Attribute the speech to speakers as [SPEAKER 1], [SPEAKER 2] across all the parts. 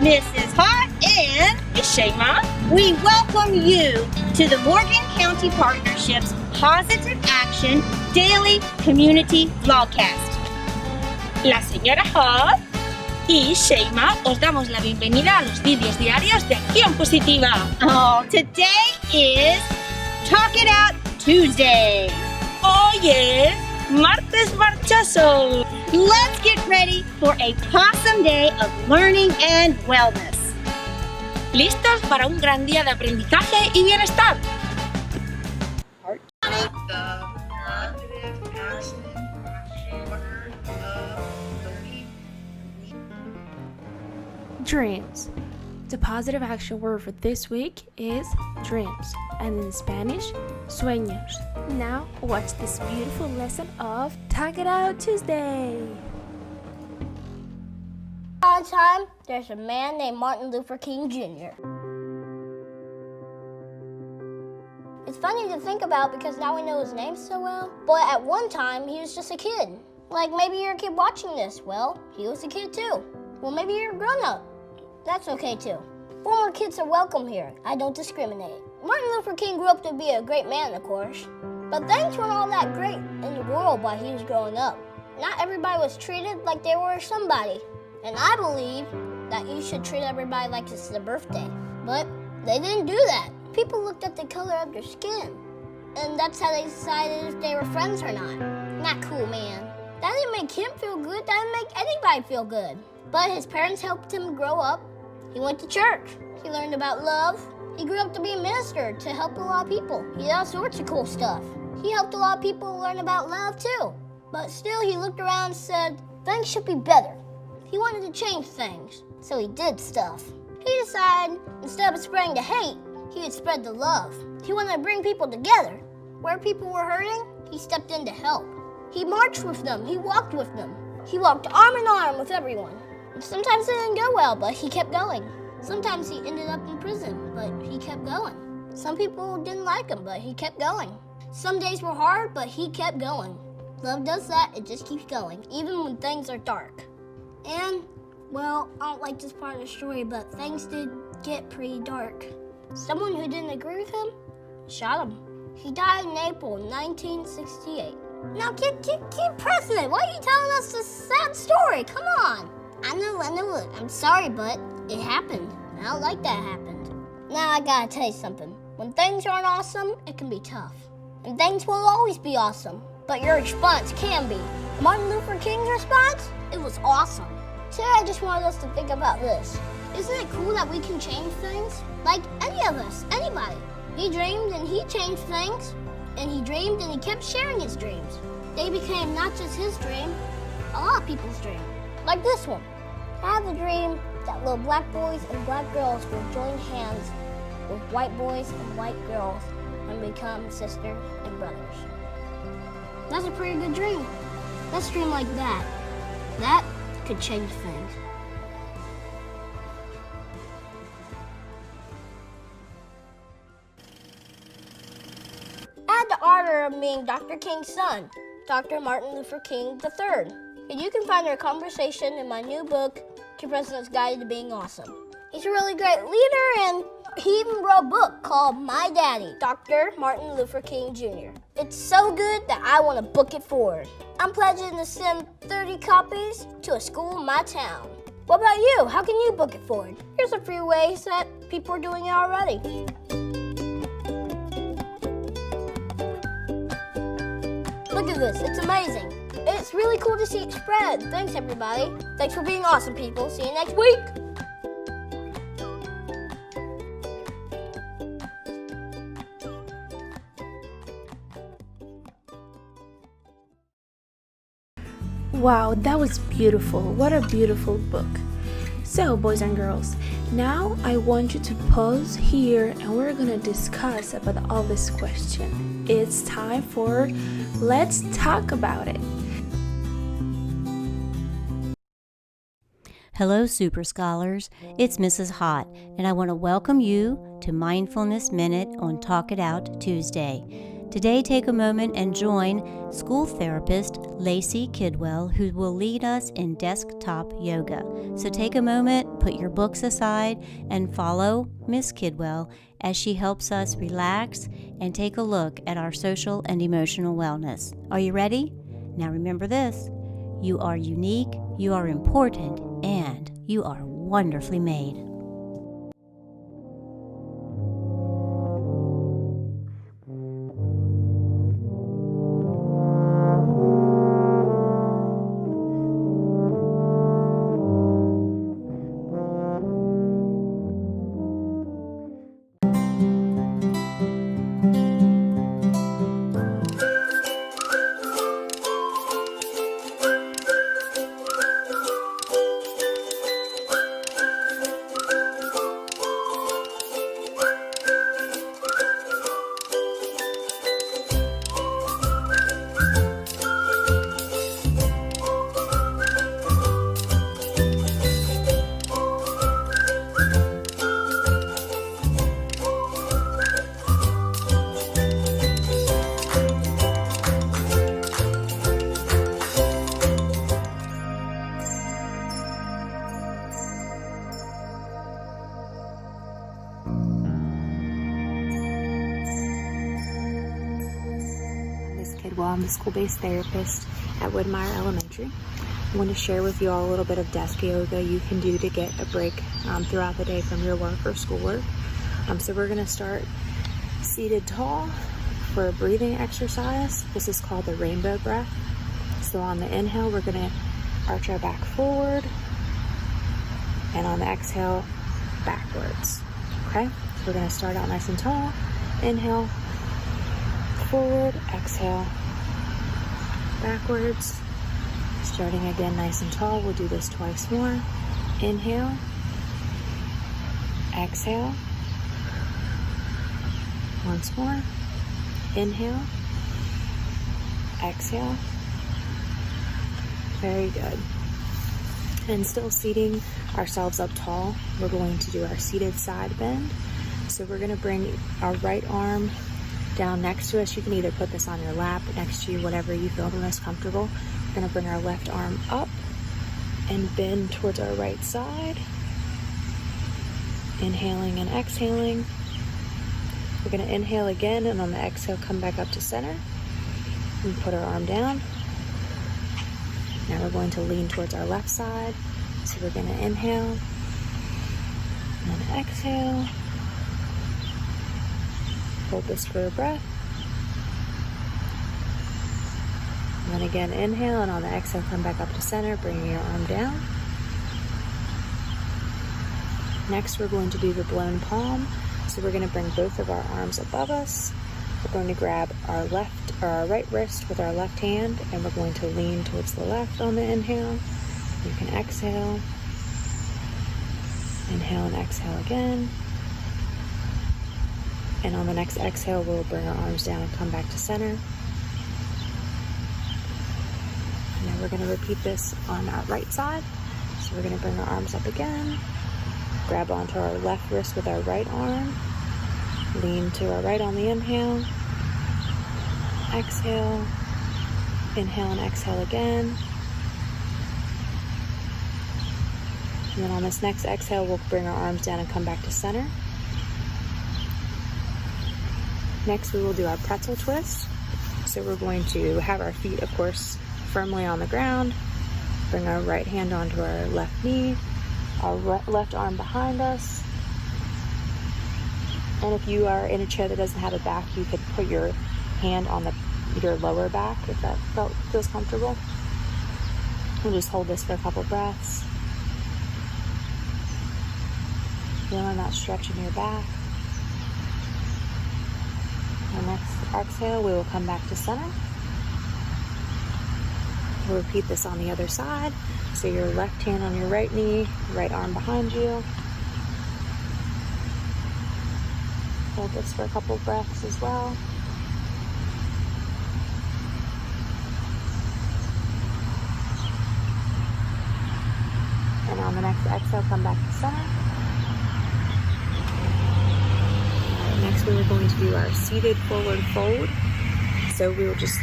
[SPEAKER 1] Mrs. Hart and
[SPEAKER 2] Shema.
[SPEAKER 1] We welcome you to the Morgan County Partnership's Positive Action Daily Community Vlogcast.
[SPEAKER 2] La señora Hart y Shema os damos la bienvenida a los vídeos diarios de Acción Positiva.
[SPEAKER 1] Oh, today is Talk It Out Tuesday.
[SPEAKER 2] Hoy es Martes Marchoso.
[SPEAKER 1] Let's get ready for a awesome day of learning and wellness.
[SPEAKER 2] ¿Listos para un gran día de aprendizaje y bienestar?
[SPEAKER 3] Dreams. The positive action word for this week is dreams, and in Spanish, sueños. Now, watch this beautiful lesson of Talk It Out Tuesday.
[SPEAKER 4] One time, there's a man named Martin Luther King Jr. It's funny to think about because now we know his name so well, but at one time, he was just a kid. Like maybe you're a kid watching this. Well, he was a kid too. Well, maybe you're a grown-up. That's okay too. Former kids are welcome here. I don't discriminate. Martin Luther King grew up to be a great man, of course. But things weren't all that great in the world while he was growing up. Not everybody was treated like they were somebody. And I believe that you should treat everybody like it's their birthday. But they didn't do that. People looked at the color of their skin. And that's how they decided if they were friends or not. Not cool, man. That didn't make him feel good. That didn't make anybody feel good. But his parents helped him grow up. He went to church. He learned about love. He grew up to be a minister to help a lot of people. He did all sorts of cool stuff. He helped a lot of people learn about love too. But still, he looked around and said, things should be better. He wanted to change things, so he did stuff. He decided, instead of spreading the hate, he would spread the love. He wanted to bring people together. Where people were hurting, he stepped in to help. He marched with them. He walked with them. He walked arm in arm with everyone. Sometimes it didn't go well, but he kept going. Sometimes he ended up in prison, but he kept going. Some people didn't like him, but he kept going. Some days were hard, but he kept going. Love does that, it just keeps going, even when things are dark. And, well, I don't like this part of the story, but things did get pretty dark. Someone who didn't agree with him shot him. He died in April 1968. Now keep pressing it. Why are you telling us this sad story? Come on. I know. I'm sorry, but it happened. I don't like that happened. Now I gotta tell you something. When things aren't awesome, it can be tough. And things won't always be awesome, but your response can be. Martin Luther King's response? It was awesome. Today I just wanted us to think about this. Isn't it cool that we can change things? Like any of us, anybody. He dreamed and he changed things. And he dreamed and he kept sharing his dreams. They became not just his dream, a lot of people's dream. Like this one. I have a dream that little black boys and black girls will join hands with white boys and white girls and become sisters and brothers. That's a pretty good dream. Let's dream like that. That could change things. I had the honor of meeting Dr. King's son, Dr. Martin Luther King III. And you can find our conversation in my new book, The President's Guide to Being Awesome. He's a really great leader, and he even wrote a book called My Daddy, Dr. Martin Luther King Jr. It's so good that I want to book it forward. I'm pledging to send 30 copies to a school in my town. What about you? How can you book it forward? Here's a few ways that people are doing it already. Look at this, it's amazing. It's really cool to see it spread. Thanks, everybody. Thanks for being awesome, people. See you next week.
[SPEAKER 3] Wow, that was beautiful. What a beautiful book. So, boys and girls, now I want you to pause here and we're gonna discuss about all this question. It's time for Let's Talk About It.
[SPEAKER 5] Hello, Super Scholars. It's Mrs. Hott, and I want to welcome you to Mindfulness Minute on Talk It Out Tuesday. Today, take a moment and join school therapist Lacey Kidwell, who will lead us in desktop yoga. So take a moment, put your books aside, and follow Miss Kidwell as she helps us relax and take a look at our social and emotional wellness. Are you ready? Now remember this: you are unique, you are important, and you are wonderfully made.
[SPEAKER 3] Well, I'm the school-based therapist at Woodmire Elementary. I want to share with you all a little bit of desk yoga you can do to get a break throughout the day from your work or schoolwork. So we're going to start seated tall for a breathing exercise. This is called the rainbow breath. So on the inhale, we're going to arch our back forward, and on the exhale, backwards. Okay? So we're going to start out nice and tall. Inhale, forward, exhale, backwards. Starting again nice and tall. We'll do this twice more. Inhale, exhale. Once more. Inhale, exhale. Very good. And still seating ourselves up tall, we're going to do our seated side bend. So we're going to bring our right arm down next to us. You can either put this on your lap, next to you, whatever you feel the most comfortable. We're going to bring our left arm up and bend towards our right side. Inhaling and exhaling. We're going to inhale again, and on the exhale, come back up to center. And put our arm down. Now we're going to lean towards our left side. So we're going to inhale and then exhale. Hold this for a breath. And then again, inhale, and on the exhale, come back up to center, bringing your arm down. Next, we're going to do the blown palm. So we're going to bring both of our arms above us. We're going to grab our right wrist with our left hand, and we're going to lean towards the left on the inhale. You can exhale. Inhale and exhale again. And on the next exhale, we'll bring our arms down and come back to center. Now we're going to repeat this on our right side. So we're going to bring our arms up again. Grab onto our left wrist with our right arm. Lean to our right on the inhale. Exhale. Inhale and exhale again. And then on this next exhale, we'll bring our arms down and come back to center. Next, we will do our pretzel twist. So we're going to have our feet, of course, firmly on the ground. Bring our right hand onto our left knee, our left arm behind us. And if you are in a chair that doesn't have a back, you could put your hand on your lower back if that feels comfortable. We'll just hold this for a couple breaths. Feeling that stretch in your back. And next exhale, we will come back to center. We'll repeat this on the other side. So your left hand on your right knee, right arm behind you. Hold this for a couple breaths as well. And on the next exhale, come back to center. Next, we are going to do our seated forward fold.
[SPEAKER 6] So we will just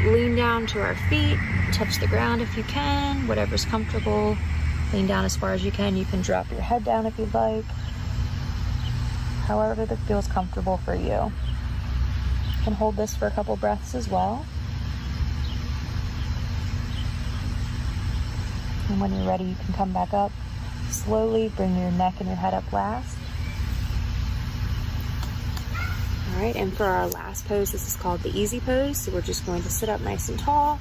[SPEAKER 6] lean down to our feet, touch the ground if you can, whatever's comfortable. Lean down as far as you can. You can drop your head down if you'd like. However that feels comfortable for you. You can hold this for a couple breaths as well. And when you're ready, you can come back up. Slowly bring your neck and your head up last. All right, and for our last pose, this is called the easy pose. So we're just going to sit up nice and tall,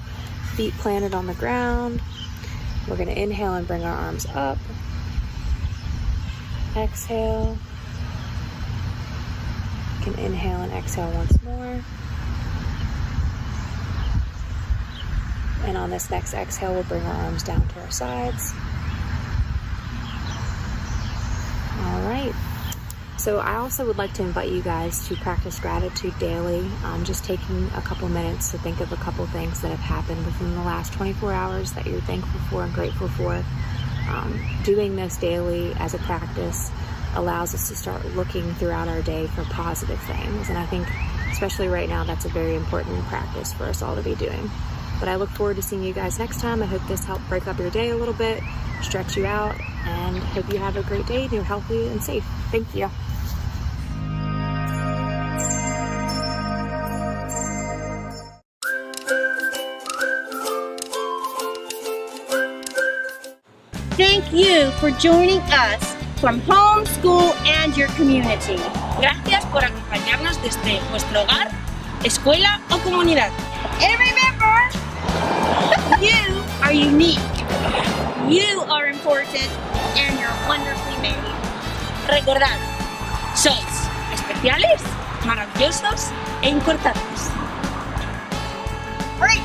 [SPEAKER 6] feet planted on the ground. We're going to inhale and bring our arms up. Exhale. You can inhale and exhale once more. And on this next exhale, we'll bring our arms down to our sides. All right. So I also would like to invite you guys to practice gratitude daily. Just taking a couple minutes to think of a couple things that have happened within the last 24 hours that you're thankful for and grateful for. Doing this daily as a practice allows us to start looking throughout our day for positive things. And I think, especially right now, that's a very important practice for us all to be doing. But I look forward to seeing you guys next time. I hope this helped break up your day a little bit, stretch you out, and hope you have a great day and you're healthy and safe. Thank you.
[SPEAKER 1] Thank you for joining us from home, school, and your community.
[SPEAKER 2] Gracias por acompañarnos desde vuestro hogar, escuela o comunidad.
[SPEAKER 1] And remember, you are unique, you are important, and you're wonderfully made.
[SPEAKER 2] Recordad, sois especiales, maravillosos e importantes.
[SPEAKER 1] All right,